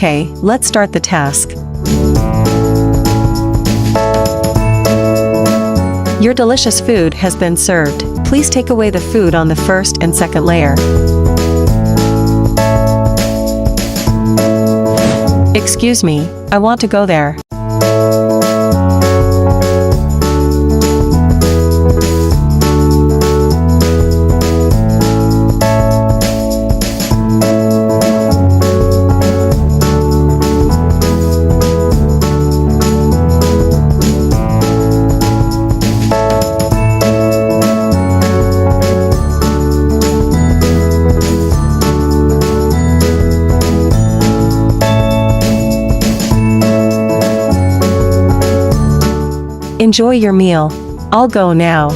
Okay, let's start the task. Your delicious food has been served. Please take away the food on the first and second layer. Excuse me, I want to go there. Enjoy your meal. I'll go now.